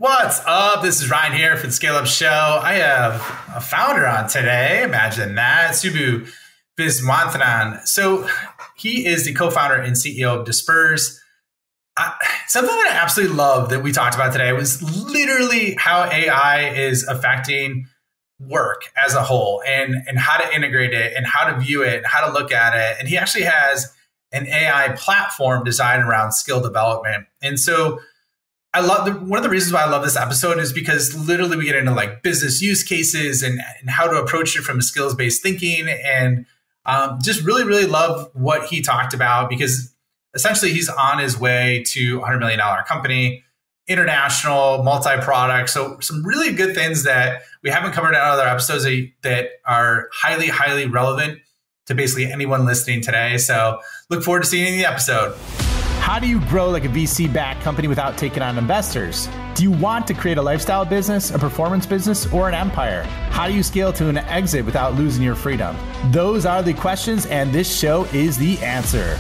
What's up? This is Ryan here for the Scale Up Show. I have a founder on today. Imagine that. Subbu Viswanathan. So he is the co-founder and CEO of Disprz. Something that I absolutely love that we talked about today was literally how AI is affecting work as a whole and how to integrate it and how to view it and how to look at it. And he actually has an AI platform designed around skill development. And so I love one of the reasons why I love this episode is because literally we get into like business use cases and how to approach it from a skills-based thinking, and just really love what he talked about, because essentially he's on his way to $100 million company, international, multi-product. So some really good things that we haven't covered in other episodes that are highly relevant to basically anyone listening today. So look forward to seeing you in the episode. How do you grow like a VC-backed company without taking on investors? Do you want to create a lifestyle business, a performance business, or an empire? How do you scale to an exit without losing your freedom? Those are the questions, and this show is the answer.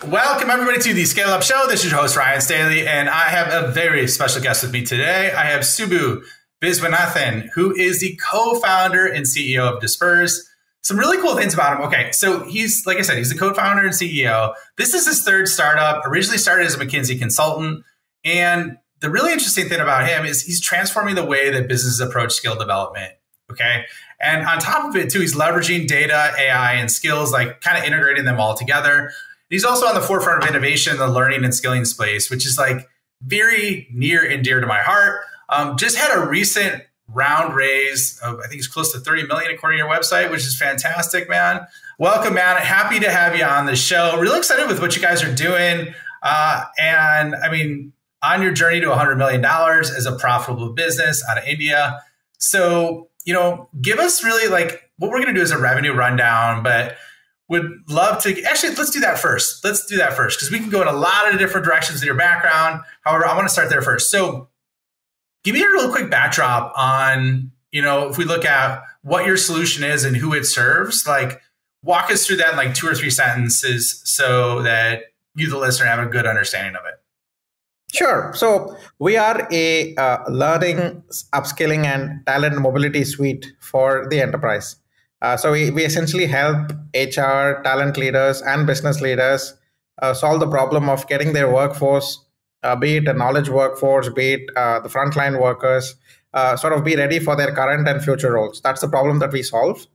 Welcome everybody to the Scale Up Show. This is your host, Ryan Staley, and I have a very special guest with me today. I have Subbu Viswanathan, who is the co-founder and CEO of Disperse. Some really cool things about him. Okay, so he's, like I said, he's the co-founder and CEO. This is his third startup, originally started as a McKinsey consultant. And the really interesting thing about him is he's transforming the way that businesses approach skill development, okay? And on top of it too, he's leveraging data, AI, and skills, like kind of integrating them all together. He's also on the forefront of innovation in the learning and skilling space, which is like very near and dear to my heart. Just had a recent round raise of, I think it's close to 30 million according to your website, which is fantastic, man. Welcome, man. Happy to have you on the show. Really excited with what you guys are doing. And I mean, on your journey to $100 million as a profitable business out of India. So, you know, give us really like what we're going to do is a revenue rundown, but would love to actually, let's do that first. Let's do that first, because we can go in a lot of different directions in your background. However, I want to start there first. So give me a real quick backdrop on, you know, if we look at what your solution is and who it serves, like walk us through that in like 2 or 3 sentences so that you, the listener, have a good understanding of it. Sure. So we are a learning, upskilling, and talent mobility suite for the enterprise. So we essentially help HR, talent leaders, and business leaders solve the problem of getting their workforce, be it a knowledge workforce, be it the frontline workers, sort of be ready for their current and future roles. That's the problem that we solve.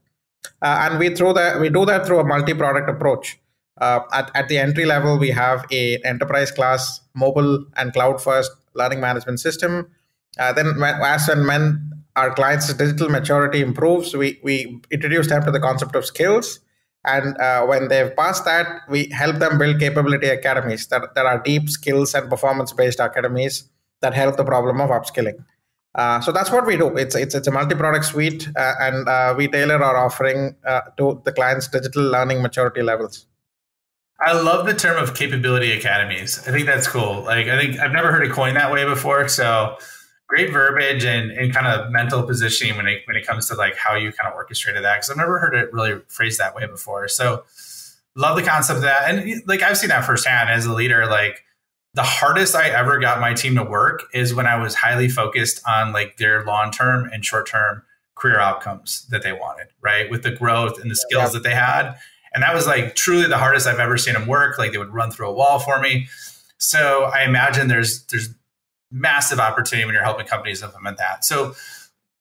And we do that through a multi-product approach. At the entry level, we have a enterprise class mobile and cloud-first learning management system. Then as and when our clients' digital maturity improves, we introduce them to the concept of skills. And when they've passed that, we help them build capability academies that are deep skills and performance-based academies that help the problem of upskilling. So that's what we do. It's a multi-product suite, and we tailor our offering to the client's digital learning maturity levels. I love the term of capability academies. I think that's cool. Like, I think I've never heard it coined that way before. So great verbiage and kind of mental positioning when it comes to like how you kind of orchestrated that, because I've never heard it really phrased that way before. So love the concept of that. And like I've seen that firsthand as a leader. Like the hardest I ever got my team to work is when I was highly focused on like their long-term and short-term career outcomes that they wanted, right? With the growth and the skills that they had. And that was like truly the hardest I've ever seen them work. Like they would run through a wall for me. So I imagine there's massive opportunity when you're helping companies implement that. So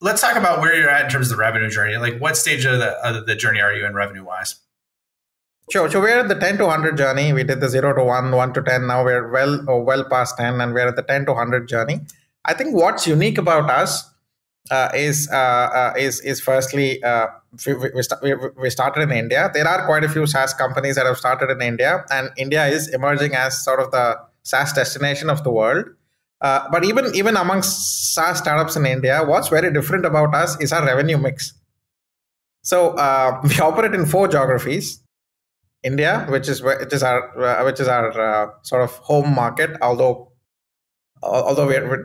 let's talk about where you're at in terms of the revenue journey. Like what stage of the journey are you in revenue wise? Sure. So we're at the 10 to 100 journey. We did the 0 to 1, 1 to 10. Now we're well past 10, and we're at the 10 to 100 journey. I think what's unique about us is firstly, we started in India. There are quite a few SaaS companies that have started in India, and India is emerging as sort of the SaaS destination of the world. But even amongst SaaS startups in India, what's very different about us is our revenue mix. So we operate in 4 geographies: India, which is our sort of home market. Although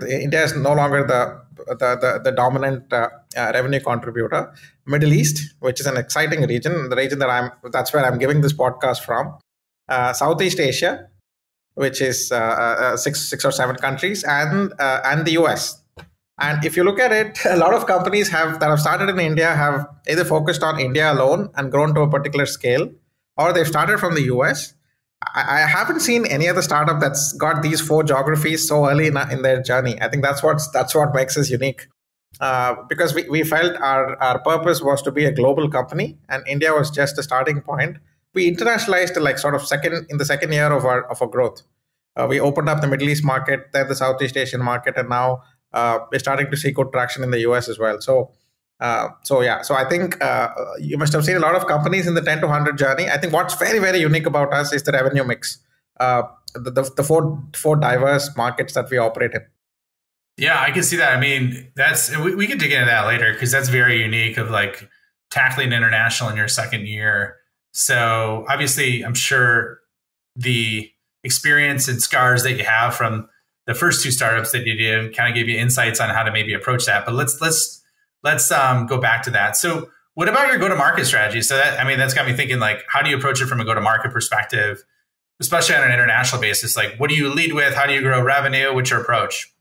India is no longer the dominant revenue contributor. Middle East, which is an exciting region, the region that's where I'm giving this podcast from. Southeast Asia, which is six or seven countries, and the US. And if you look at it, a lot of companies that have started in India have either focused on India alone and grown to a particular scale, or they've started from the US. I haven't seen any other startup that's got these four geographies so early in their journey. I think that's what makes us unique. Because we felt our purpose was to be a global company, and India was just a starting point. We internationalized like sort of in the second year of our growth. We opened up the Middle East market, then the Southeast Asian market, and now we're starting to see good traction in the US as well. So I think you must have seen a lot of companies in the 10 to 100 journey. I think what's very, very unique about us is the revenue mix, the four diverse markets that we operate in. Yeah, I can see that. I mean, we can dig into that later because that's very unique of like tackling international in your second year. So obviously, I'm sure the experience and scars that you have from the first two startups that you did kind of gave you insights on how to maybe approach that. But let's go back to that. So what about your go-to-market strategy? So that's got me thinking, like, how do you approach it from a go-to-market perspective, especially on an international basis? Like, what do you lead with? How do you grow revenue? What's your approach?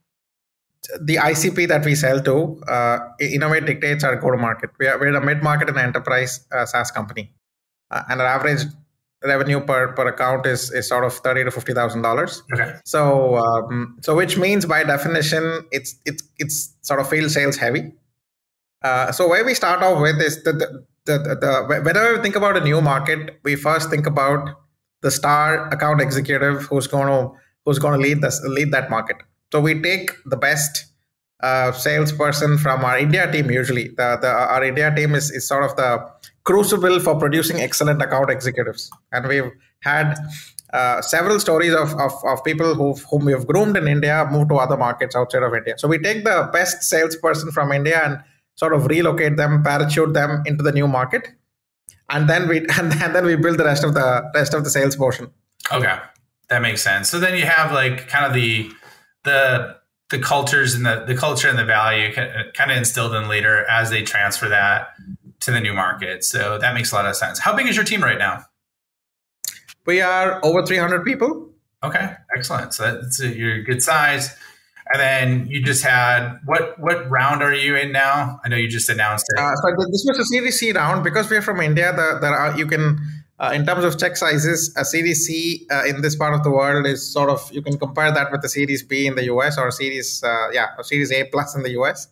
The ICP that we sell to, in a way, dictates our go-to-market. We're a mid-market and enterprise SaaS company. And our average revenue per account is sort of $30,000 to $50,000. Okay. So which means by definition, it's sort of field sales heavy. So where we start off with is whenever we think about a new market, we first think about the star account executive who's going to lead that market. So we take the best salesperson from our India team. Usually, our India team is sort of the crucible for producing excellent account executives, and we've had several stories of people whom we've groomed in India move to other markets outside of India. So we take the best salesperson from India and sort of relocate them, parachute them into the new market, and then we build the rest of the sales portion. Okay, that makes sense. So then you have like kind of the cultures and the culture and the value kind of instilled in later as they transfer that to the new market. So that makes a lot of sense. How big is your team right now? We are over 300 people. Okay, excellent. So you're a good size. And then you just had, what round are you in now? I know you just announced it. So this was a Series C round. Because we're from India, you can, in terms of check sizes, a Series C in this part of the world is sort of, you can compare that with the Series B in the US or Series A plus in the US.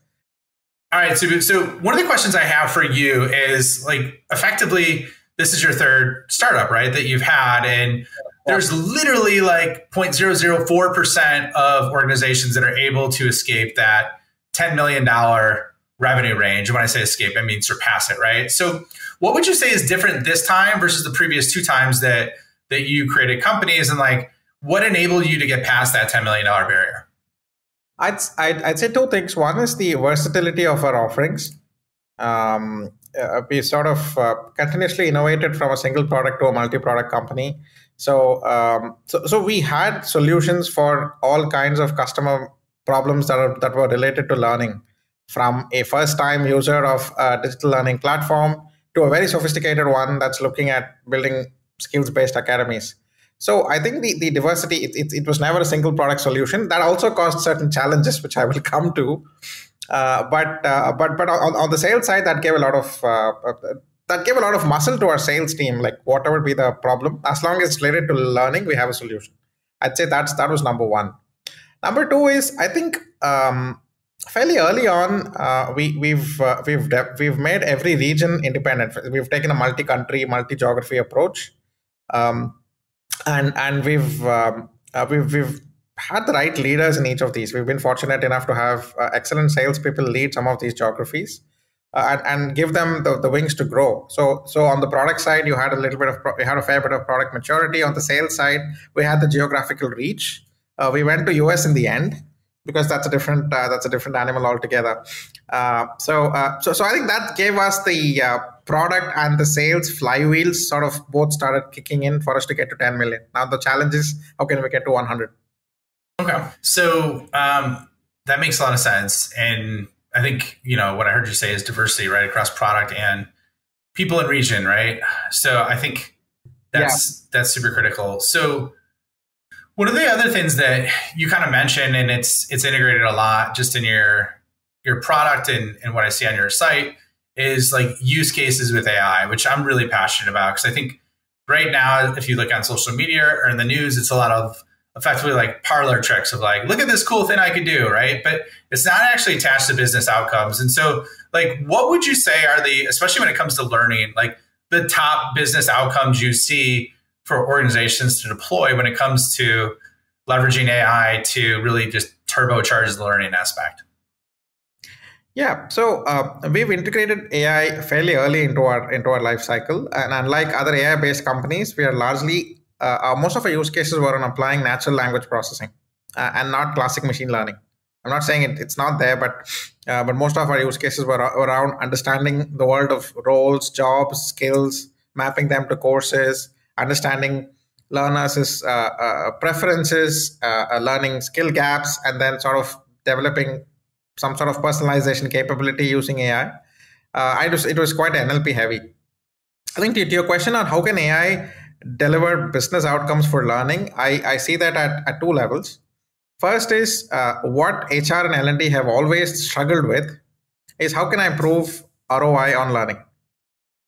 All right. So one of the questions I have for you is, like, effectively, this is your third startup, right, that you've had. And there's literally like 0.004% of organizations that are able to escape that $10 million revenue range. And when I say escape, I mean surpass it, right? So what would you say is different this time versus the previous two times that you created companies, and like what enabled you to get past that $10 million barrier? I'd say two things. One is the versatility of our offerings. We sort of continuously innovated from a single product to a multi-product company. So we had solutions for all kinds of customer problems that were related to learning, from a first-time user of a digital learning platform to a very sophisticated one that's looking at building skills-based academies. So I think the diversity, it was never a single product solution. That also caused certain challenges, which I will come to. But on the sales side, that gave a lot of muscle to our sales team. Like, whatever be the problem, as long as it's related to learning, we have a solution. I'd say that was number one. Number two is, I think fairly early on, we've made every region independent. We've taken a multi-country, multi-geography approach, and we've had the right leaders in each of these. We've been fortunate enough to have excellent salespeople lead some of these geographies and give them the wings to grow. So on the product side, we had a fair bit of product maturity. On the sales side, we had the geographical reach. We went to US in the end because that's a different animal altogether. So I think that gave us the product and the sales flywheels sort of both started kicking in for us to get to 10 million. Now the challenge is, how can we get to 100? Okay. So that makes a lot of sense. And I think, what I heard you say is diversity, right, across product and people in region, right? So I think that's super critical. So One of the other things that you kind of mentioned, and it's integrated a lot just in your product and what I see on your site, is like use cases with AI, which I'm really passionate about. Because I think right now, if you look on social media or in the news, it's a lot of effectively like parlor tricks of like, look at this cool thing I could do, right? But it's not actually attached to business outcomes. And so like, what would you say are especially when it comes to learning, like the top business outcomes you see for organizations to deploy when it comes to leveraging AI to really just turbocharge the learning aspect? Yeah, so we've integrated AI fairly early into our life cycle, and unlike other AI-based companies, we are largely most of our use cases were on applying natural language processing and not classic machine learning. I'm not saying it's not there, but most of our use cases were around understanding the world of roles, jobs, skills, mapping them to courses, understanding learners' preferences, learning skill gaps, and then sort of developing some sort of personalization capability using AI. It was quite NLP heavy. I think to your question on how can AI deliver business outcomes for learning, I see that at two levels. First is what HR and L&D have always struggled with is how can I improve ROI on learning?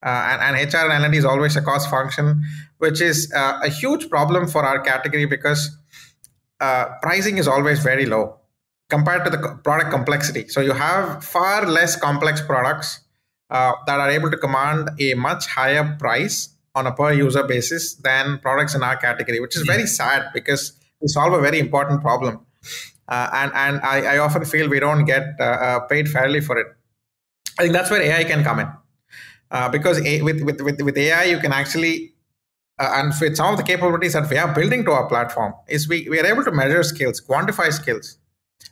And HR and L&D is always a cost function, which is a huge problem for our category because pricing is always very low compared to the product complexity. So you have far less complex products that are able to command a much higher price on a per user basis than products in our category, which is very sad because we solve a very important problem. And I often feel we don't get paid fairly for it. I think that's where AI can come in. Because with AI, you can actually, and with some of the capabilities that we are building to our platform, is we are able to measure skills, quantify skills,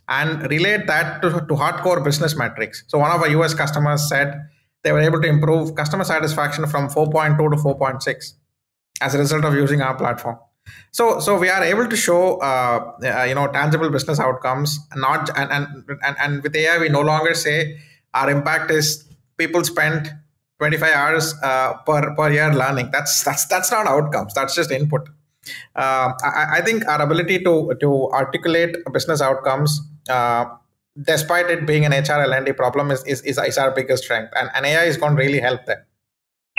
and relate that to hardcore business metrics. So one of our US customers said they were able to improve customer satisfaction from 4.2 to 4.6 as a result of using our platform. So we are able to show tangible business outcomes. And with AI, we no longer say our impact is people spend 25 hours per year learning. That's not outcomes. That's just input. I think our ability to articulate business outcomes, despite it being an HR L&D problem, is our biggest strength, and AI is going to really help there.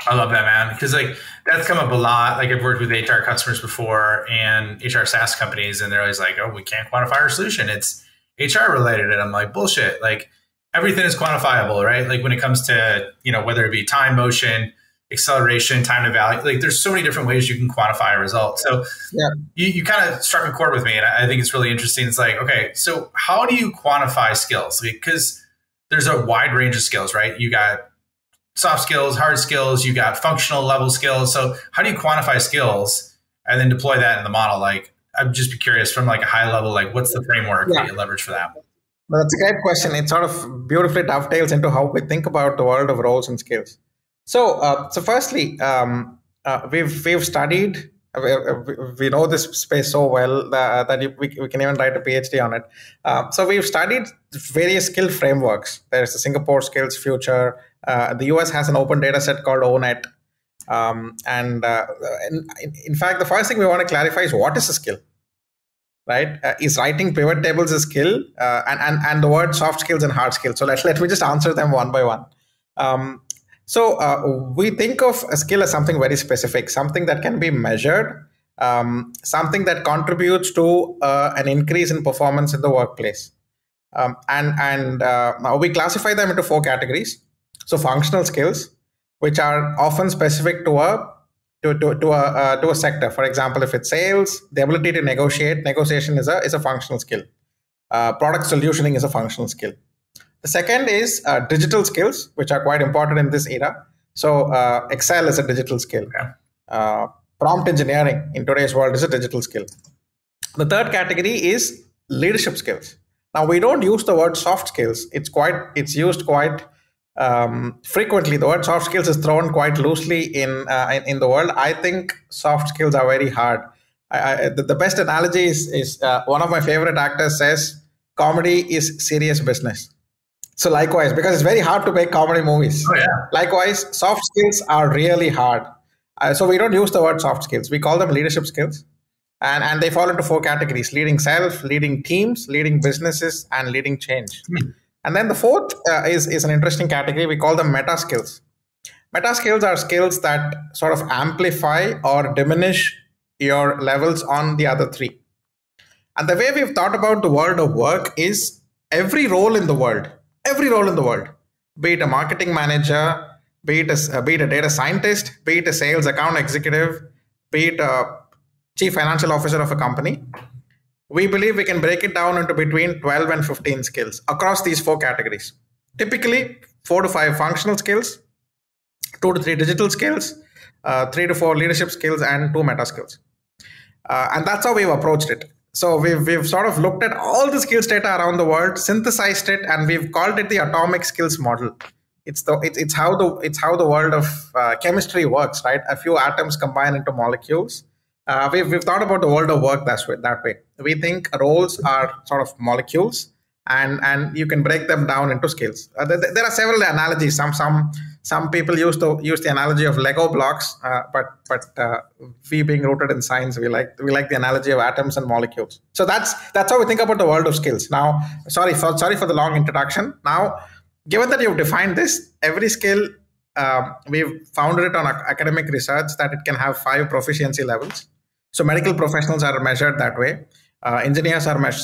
I love that, man, because like that's come up a lot. Like I've worked with HR customers before and HR SaaS companies, and they're always like, "Oh, we can't quantify our solution. It's HR related," and I'm like, "Bullshit!" Like everything is quantifiable, right? Like when it comes to whether it be time, motion, acceleration, time to value, like there's so many different ways you can quantify a result. So yeah, you kind of struck a chord with me, and I think it's really interesting. It's like, okay, so how do you quantify skills? Because there's a wide range of skills, right? You got soft skills, hard skills, you got functional level skills. So how do you quantify skills and then deploy that in the model? Like, I'd just be curious from like a high level, like what's the framework that you leverage for that? Well, that's a great question. It sort of beautifully dovetails into how we think about the world of roles and skills. So firstly, we've studied, we know this space so well that we can even write a PhD on it. So we've studied various skill frameworks. There's the Singapore Skills Future. The US has an open data set called ONET. And in fact, the first thing we want to clarify is what is a skill, right? Is writing pivot tables a skill? And the word soft skills and hard skills. So let me just answer them one by one. So we think of a skill as something very specific, something that can be measured, something that contributes to an increase in performance in the workplace. And we classify them into 4 categories. So functional skills, which are often specific to a sector. For example, if it's sales, the ability to negotiation is a functional skill. Product solutioning is a functional skill. The second is digital skills, which are quite important in this era. So Excel is a digital skill. Prompt engineering in today's world is a digital skill. The third category is leadership skills. Now, we don't use the word soft skills. It's used quite frequently. The word soft skills is thrown quite loosely in the world. I think soft skills are very hard. The best analogy is one of my favorite actors says, comedy is serious business. So likewise, because it's very hard to make comedy movies. Oh, yeah. Likewise, soft skills are really hard. So we don't use the word soft skills. We call them leadership skills. And they fall into four categories: leading self, leading teams, leading businesses, and leading change. And then the fourth is an interesting category. We call them meta skills. Meta skills are skills that sort of amplify or diminish your levels on the other three. And the way we've thought about the world of work is every role in the world, be it a marketing manager, be it a data scientist, be it a sales account executive, be it a chief financial officer of a company, we believe we can break it down into between 12 and 15 skills across these four categories. Typically, 4 to 5 functional skills, 2 to 3 digital skills, 3 to 4 leadership skills, and 2 meta skills. And that's how we've approached it. So we've sort of looked at all the skills data around the world, synthesized it, and we've called it the atomic skills model. It's how the world of chemistry works, right? A few atoms combine into molecules. We've thought about the world of work that way. We think roles are sort of molecules, and you can break them down into skills. There are several analogies. Some people use the analogy of Lego blocks, but we being rooted in science, we like the analogy of atoms and molecules. So that's how we think about the world of skills. Now, sorry for the long introduction. Now, given that you've defined this, every skill, we've founded it on academic research that it can have 5 proficiency levels. So medical professionals are measured that way. Engineers are measured.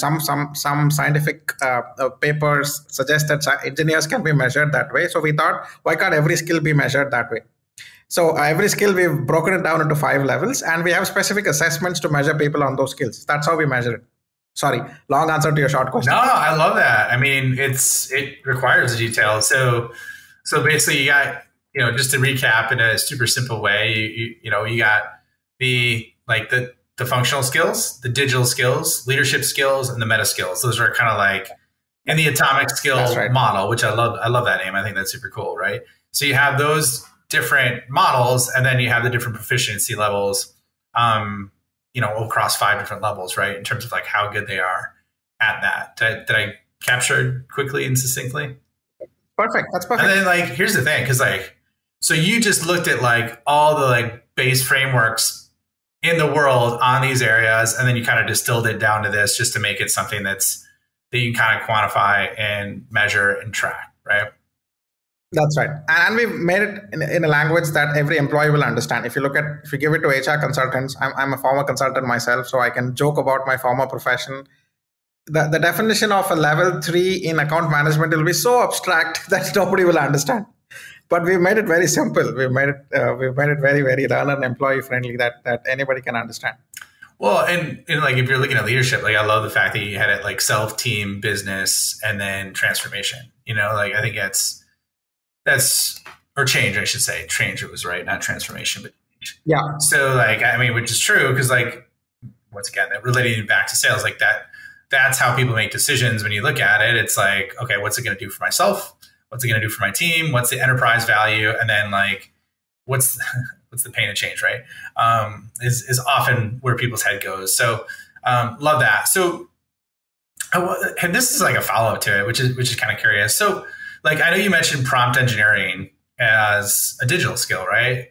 Some scientific papers suggest that engineers can be measured that way. So we thought, why can't every skill be measured that way? So every skill, we've broken it down into 5 levels, and we have specific assessments to measure people on those skills. That's how we measure it. Sorry, long answer to your short question. No, I love that. I mean, it requires detail. So basically, you got, just to recap in a super simple way, you got the functional skills, the digital skills, leadership skills, and the meta skills. Those are kind of like in the atomic skill model, which I love that name. I think that's super cool, right? So you have those different models, and then you have the different proficiency levels, across 5 different levels, right? In terms of like how good they are at that. Did I capture it quickly and succinctly? Perfect. That's perfect. And then here's the thing, because so you just looked at all the base frameworks in the world on these areas, and then you kind of distilled it down to this just to make it something that you can kind of quantify and measure and track, right? That's right. And we've made it in a language that every employee will understand. If you give it to HR consultants, I'm a former consultant myself, so I can joke about my former profession. The definition of a level 3 in account management will be so abstract that nobody will understand. But we've made it very simple. We've made it very, very learner and employee friendly that anybody can understand. Well, and if you're looking at leadership, I love the fact that you had it self, team, business, and then transformation. I think that's or change, I should say. Change, it was right, not transformation, but change. Yeah. So which is true, because once again, relating back to sales, that's how people make decisions. When you look at it, it's okay, what's it going to do for myself? What's it going to do for my team? What's the enterprise value? And then what's the pain of change, right? Is often where people's head goes. So love that. So and this is a follow-up to it, which is kind of curious. So I know you mentioned prompt engineering as a digital skill, right?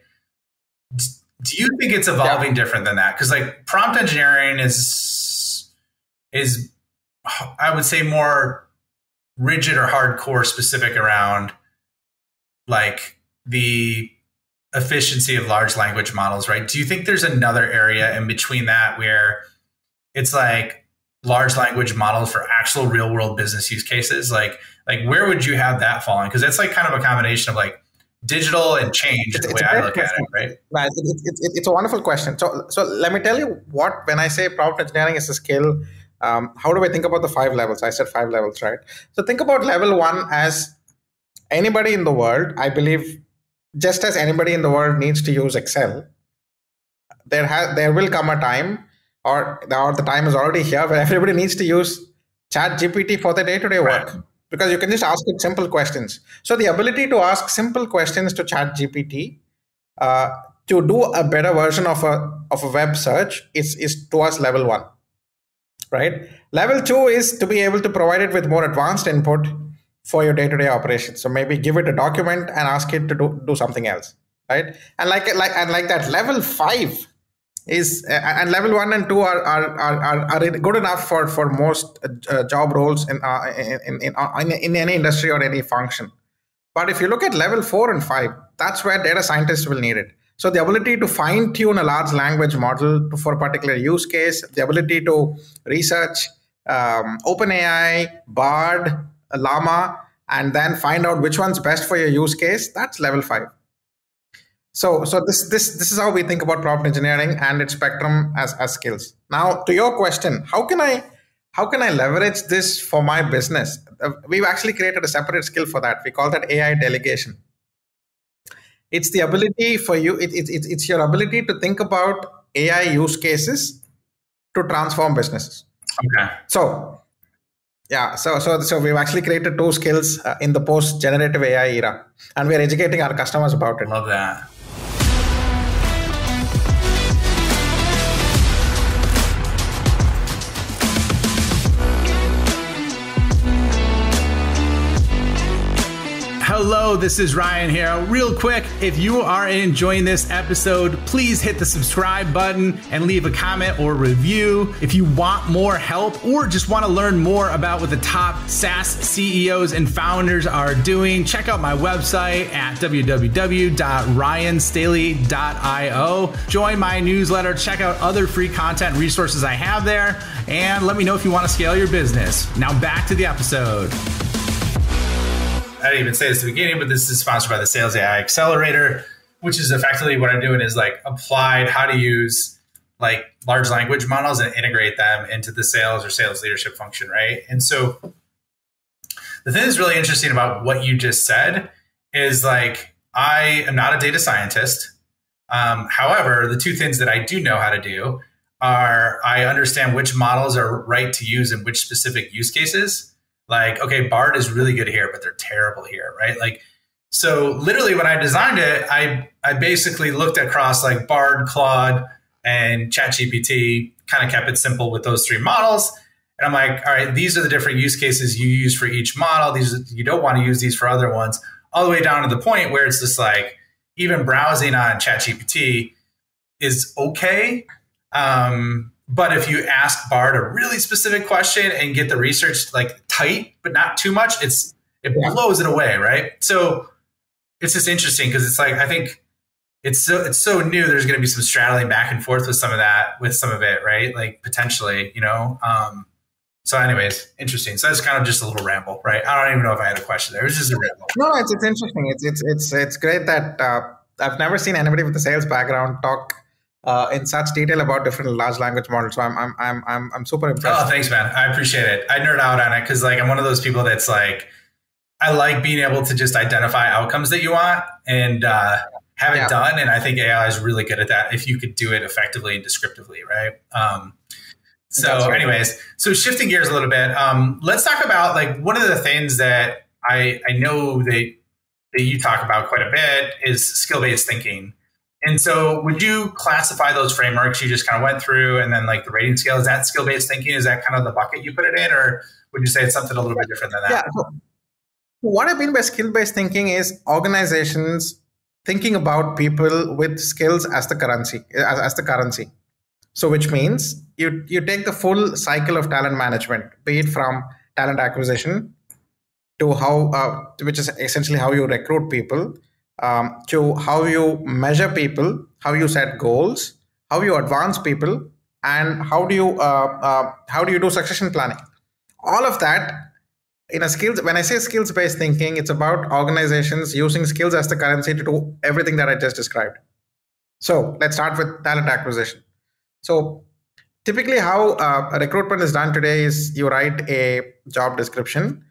Do you think it's evolving different than that? Because prompt engineering is I would say more rigid or hardcore specific around the efficiency of large language models, right? Do you think there's another area in between that where it's large language models for actual real world business use cases? Where would you have that falling? Because it's kind of a combination of digital and change, the way I look at it, right? Right. It's a wonderful question. So let me tell you when I say prompt engineering is a skill, how do I think about the 5 levels? I said 5 levels, right? So think about level 1 as anybody in the world, I believe, just as anybody in the world needs to use Excel, there will come a time, or the time is already here, where everybody needs to use ChatGPT for their day-to-day work. Right. Because you can just ask it simple questions. So the ability to ask simple questions to ChatGPT to do a better version of a web search is to us level 1. Right? Level 2 is to be able to provide it with more advanced input for your day-to-day operations. So maybe give it a document and ask it to do something else, right? And like that, level 5 and level 1 and 2 are good enough for most job roles in any industry or any function. But if you look at level 4 and 5, that's where data scientists will need it. So the ability to fine tune a large language model for a particular use case, the ability to research OpenAI, Bard, Llama, and then find out which one's best for your use case, that's level 5. So this is how we think about prompt engineering and its spectrum as skills. Now, to your question, how can I leverage this for my business? We've actually created a separate skill for that. We call that AI delegation. It's the ability for you. It's your ability to think about AI use cases to transform businesses. Okay. So we've actually created 2 skills in the post-generative AI era, and we're educating our customers about it. Love that. Hello, this is Ryan here. Real quick, if you are enjoying this episode, please hit the subscribe button and leave a comment or review. If you want more help or just want to learn more about what the top SaaS CEOs and founders are doing, check out my website at www.ryanstaley.io. Join my newsletter, check out other free content resources I have there, and let me know if you want to scale your business. Now back to the episode. I didn't even say this at the beginning, but this is sponsored by the Sales AI Accelerator, which is effectively what I'm doing is like applied how to use like large language models and integrate them into the sales or sales leadership function, right? And so the thing that's really interesting about what you just said is like, I am not a data scientist. However, the 2 things that I do know how to do are I understand which models are right to use in which specific use cases. Like, okay, Bard is really good here, but they're terrible here, right? Like, so literally when I designed it, I basically looked across like Bard, Claude, and ChatGPT, kind of kept it simple with those 3 models. And I'm like, all right, these are the different use cases you use for each model. You don't want to use these for other ones, all the way down to the point where it's just like, even browsing on ChatGPT is okay. But if you ask Bard a really specific question and get the research like tight, but not too much, it blows it away, right? So it's just interesting because it's like, I think it's so new. There's going to be some straddling back and forth with some of it, right? Like potentially, you know. So, anyways, interesting. So that's kind of just a little ramble, right? I don't even know if I had a question there. It was just a ramble. No, it's interesting. It's great that I've never seen anybody with a sales background talk in such detail about different large language models. So I'm super impressed. Oh, thanks, man. I appreciate it. I nerd out on it because like I'm one of those people that's like, I like being able to just identify outcomes that you want and have it done. And I think AI is really good at that if you could do it effectively and descriptively, right? So anyways, so shifting gears a little bit, let's talk about like one of the things that I know that you talk about quite a bit is skill-based thinking. And so would you classify those frameworks you just kind of went through and then like the rating scale, is that skill-based thinking? Is that kind of the bucket you put it in, or would you say it's something a little bit different than that? Yeah. So what I mean by skill-based thinking is organizations thinking about people with skills as the currency. So which means you take the full cycle of talent management, be it from talent acquisition to which is essentially how you recruit people, to how you measure people, how you set goals, how you advance people, and how do you do succession planning. All of that in a skills. When I say skills-based thinking, it's about organizations using skills as the currency to do everything that I just described. So let's start with talent acquisition. So typically how recruitment is done today is you write a job description,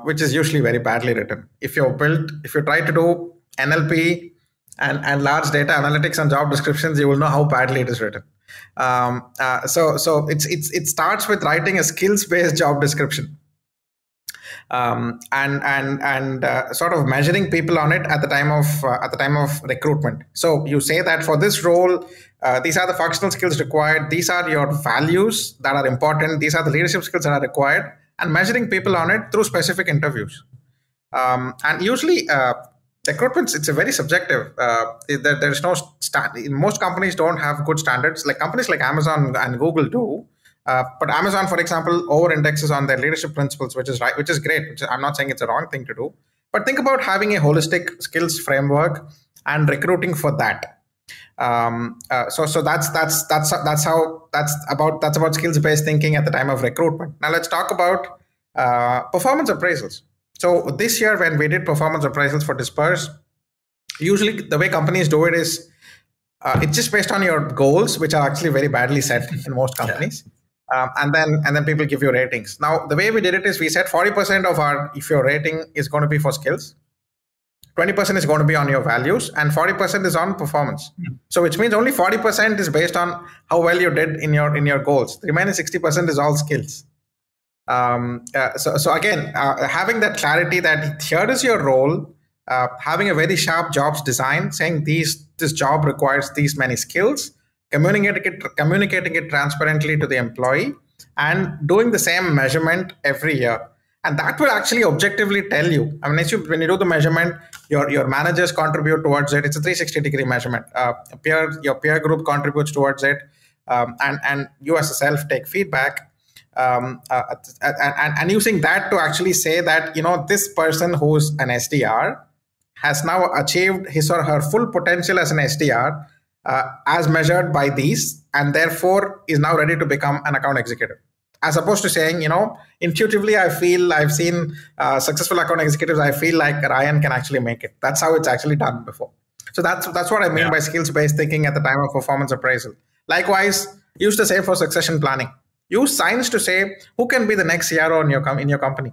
which is usually very badly written. If you try to do NLP and large data analytics on job descriptions, you will know how badly it is written. So it starts with writing a skills-based job description, and sort of measuring people on it at the time of recruitment. So you say that for this role, these are the functional skills required. These are your values that are important. These are the leadership skills that are required, and measuring people on it through specific interviews. And usually, Recruitment, it's a very subjective. There's no most companies don't have good standards. Like companies like Amazon and Google do, but Amazon, for example, over indexes on their leadership principles, which is right, which is great. I'm not saying it's a wrong thing to do, but think about having a holistic skills framework and recruiting for that. So that's about skills-based thinking at the time of recruitment. Now let's talk about performance appraisals. So this year, when we did performance appraisals for Disperse, usually the way companies do it is it's just based on your goals, which are actually very badly set in most companies. And then people give you ratings. Now, the way we did it is we said 40% of if your rating is going to be for skills, 20% is going to be on your values, and 40% is on performance. So which means only 40% is based on how well you did in your goals. The remaining 60% is all skills. So again, having that clarity that here is your role, having a very sharp jobs design, saying this job requires these many skills, communicating it transparently to the employee, and doing the same measurement every year. And that will actually objectively tell you. I mean, when you do the measurement, your managers contribute towards it. It's a 360-degree measurement. Your peer group contributes towards it, and you as a self take feedback. And using that to actually say that, this person who's an SDR has now achieved his or her full potential as an SDR as measured by these, and therefore is now ready to become an account executive. As opposed to saying, intuitively, I've seen successful account executives, I feel like Ryan can actually make it. That's how it's actually done before. So that's what I mean by skills-based thinking at the time of performance appraisal. Likewise, use the same for succession planning. Use science to say who can be the next CRO in your company.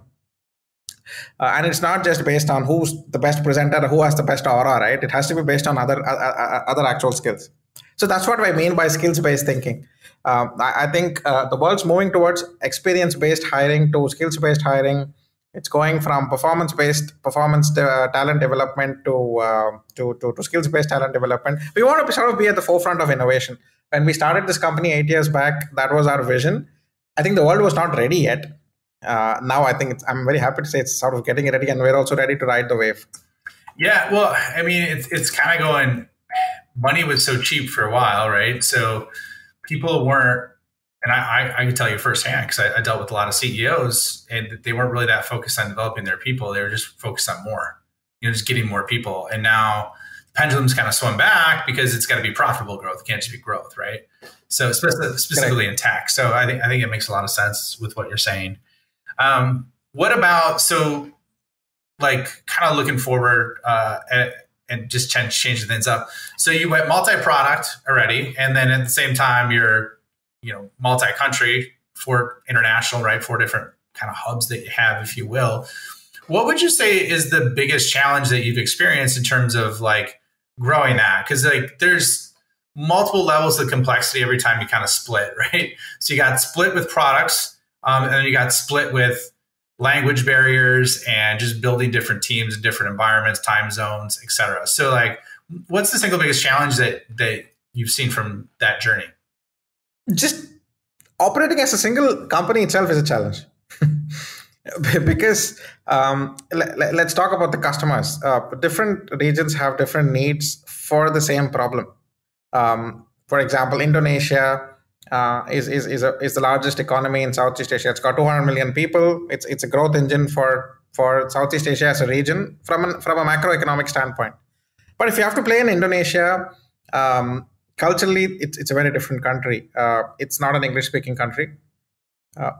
And it's not just based on who's the best presenter, who has the best aura, right? It has to be based on other actual skills. So that's what I mean by skills-based thinking. I think the world's moving towards experience-based hiring to skills-based hiring. It's going from performance talent development to skills-based talent development. We want to sort of be at the forefront of innovation. When we started this company 8 years back, that was our vision. I think the world was not ready yet. Now I think I'm very happy to say it's sort of getting ready, and we're also ready to ride the wave. Yeah, well, I mean, it's kind of going, money was so cheap for a while, right? So people weren't, and I can tell you firsthand, because I dealt with a lot of CEOs, and they weren't really that focused on developing their people. They were just focused on more, just getting more people. And now pendulum's kind of swung back because it's got to be profitable growth. It can't just be growth, right? So specifically in tech. So I think it makes a lot of sense with what you're saying. What about, so like kind of looking forward and just changing things up. So you went multi-product already, and then at the same time you're multi-country, 4 international, right? 4 different kind of hubs that you have, if you will. What would you say is the biggest challenge that you've experienced in terms of like growing that? Because like there's multiple levels of complexity every time you kind of split, right? So you got split with products, and then you got split with language barriers and just building different teams in different environments, time zones, et cetera. So like, what's the single biggest challenge that you've seen from that journey? Just operating as a single company itself is a challenge. Because let's talk about the customers. Different regions have different needs for the same problem. For example, Indonesia is the largest economy in Southeast Asia. It's got 200 million people. It's a growth engine for Southeast Asia as a region from a macroeconomic standpoint. But if you have to play in Indonesia, culturally, it's a very different country. It's not an English-speaking country.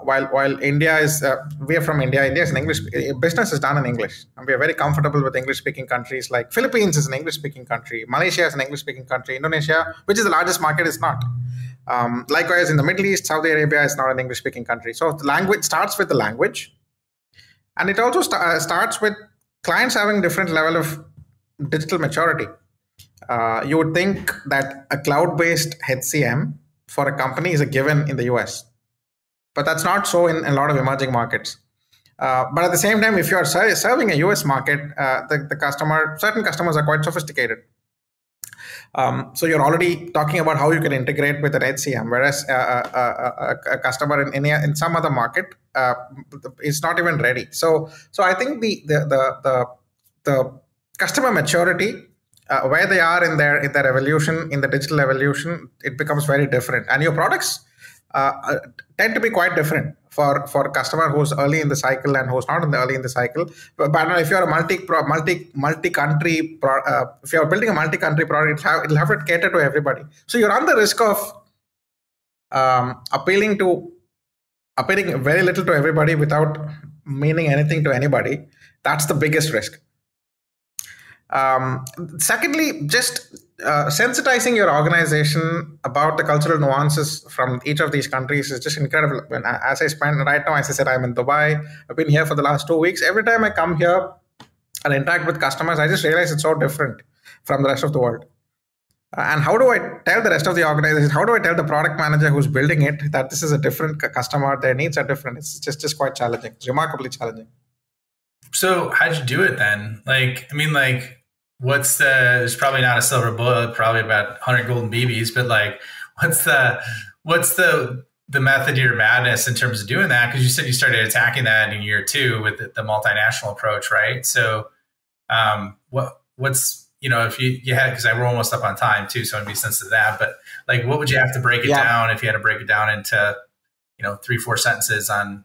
While India is, we are from India. India is an English business is done in English, and we are very comfortable with English-speaking countries. Like Philippines is an English-speaking country. Malaysia is an English-speaking country. Indonesia, which is the largest market, is not. Likewise, in the Middle East, Saudi Arabia is not an English-speaking country. So the language starts with the language, and it also starts with clients having different level of digital maturity. You would think that a cloud-based HCM for a company is a given in the US. But that's not so in a lot of emerging markets. But at the same time, if you are serving a US market, certain customers are quite sophisticated. So you're already talking about how you can integrate with an HCM, whereas a customer in some other market is not even ready. So I think the customer maturity, where they are in their evolution, in the digital evolution, it becomes very different. And your products tend to be quite different for a customer who's early in the cycle and who's not early in the cycle. But if you're a multi-country, if you're building a multi-country product, it'll have to cater to everybody. So you run the risk of appealing very little to everybody without meaning anything to anybody. That's the biggest risk. Secondly, just sensitizing your organization about the cultural nuances from each of these countries is just incredible. As I said, I'm in Dubai. I've been here for the last 2 weeks. Every time I come here and interact with customers, I just realize it's so different from the rest of the world. And how do I tell the rest of the organization? How do I tell the product manager who's building it that this is a different customer? Their needs are different. It's just quite challenging. It's remarkably challenging. So how'd you do it then? There's probably not a silver bullet, probably about 100 golden BBs, but what's the method to your madness in terms of doing that? Because you said you started attacking that in year 2 with the multinational approach, right? So what's, if you had, because we're almost up on time too, so I'd be sensitive to that, but what would you have to break it down if you had to break it down into, 3-4 sentences on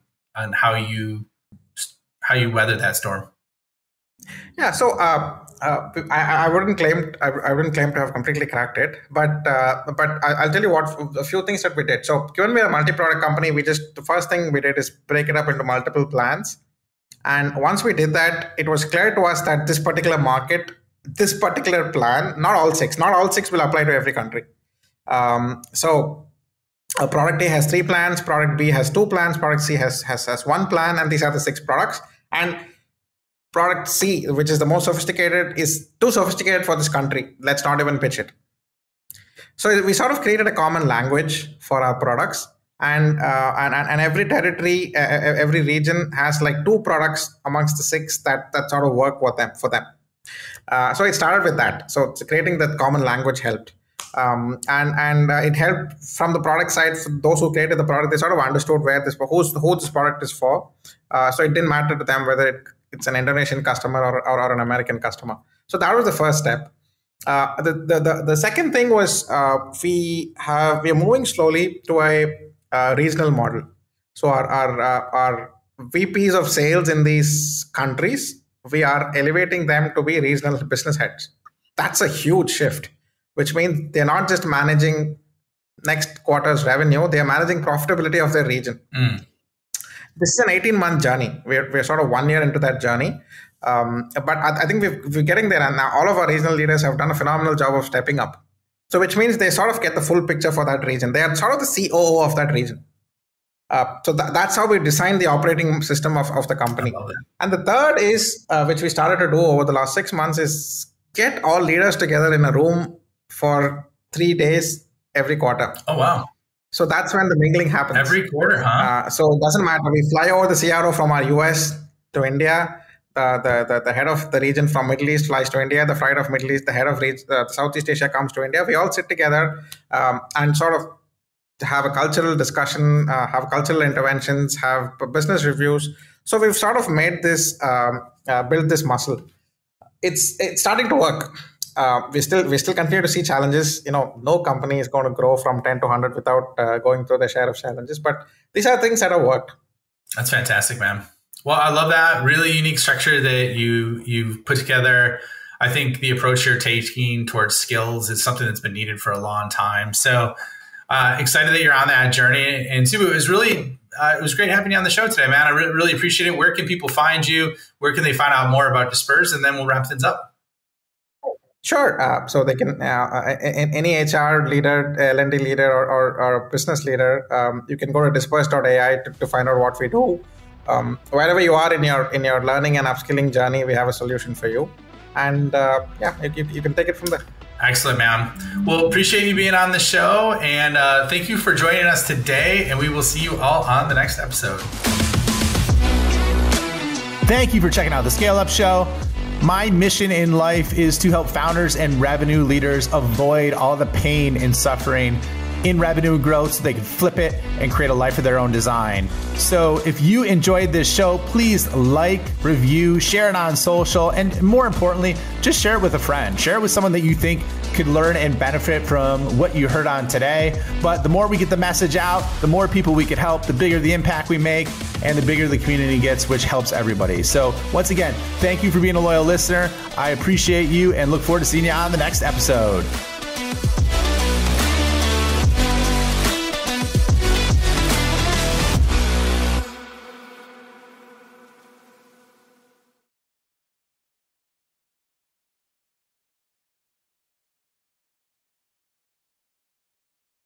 how you weather that storm? Yeah, so I wouldn't claim to have completely cracked it, but I'll tell you a few things that we did. So given we're a multi-product company, the first thing we did is break it up into multiple plans. And once we did that, it was clear to us that this particular market, this particular plan, not all six will apply to every country. So product A has 3 plans, product B has 2 plans, product C has 1 plan, and these are the 6 products. And product C, which is the most sophisticated, is too sophisticated for this country. Let's not even pitch it. So we sort of created a common language for our products, and every territory, every region has 2 products amongst the 6 that sort of work for them. So it started with that. So creating that common language helped. And it helped from the product side. For those who created the product, they sort of understood who this product is for. So it didn't matter to them whether it's an Indonesian customer or an American customer. So that was the first step. The second thing was we are moving slowly to a regional model. So our VPs of sales in these countries, we are elevating them to be regional business heads. That's a huge shift, which means they're not just managing next quarter's revenue, they're managing profitability of their region. This is an 18-month journey. We're sort of 1 year into that journey. But I think we're getting there. And now all of our regional leaders have done a phenomenal job of stepping up. So which means they sort of get the full picture for that region. They are sort of the COO of that region. So that's how we designed the operating system of the company. And the third is, which we started to do over the last 6 months, is get all leaders together in a room for 3 days every quarter. Oh, wow. So that's when the mingling happens. Every quarter, huh? So it doesn't matter. We fly over the CRO from our US to India. The head of the region from Middle East flies to India. The head of Middle East, the head of Southeast Asia comes to India. We all sit together and sort of have a cultural discussion, have cultural interventions, have business reviews. So we've sort of made this, built this muscle. It's starting to work. We still continue to see challenges. No company is going to grow from 10 to 100 without going through their share of challenges. But these are things that have worked. That's fantastic, man. Well, I love that really unique structure that you've put together. I think the approach you're taking towards skills is something that's been needed for a long time. So excited that you're on that journey. And Subbu, it was great having you on the show today, man. I really appreciate it. Where can people find you? Where can they find out more about Disprz? And then we'll wrap things up. Sure. So they can, any HR leader, L&D leader, or business leader, you can go to disperse.ai to find out what we do. Wherever you are in your learning and upskilling journey, we have a solution for you. And you can take it from there. Excellent, man. Well, appreciate you being on the show. And thank you for joining us today. And we will see you all on the next episode. Thank you for checking out the Scale Up Show. My mission in life is to help founders and revenue leaders avoid all the pain and suffering in revenue and growth so they can flip it and create a life of their own design. So if you enjoyed this show, please like, review, share it on social, and more importantly, just share it with a friend. Share it with someone that you think could learn and benefit from what you heard on today. But the more we get the message out, the more people we could help, the bigger the impact we make, and the bigger the community gets, which helps everybody. So once again, thank you for being a loyal listener. I appreciate you and look forward to seeing you on the next episode.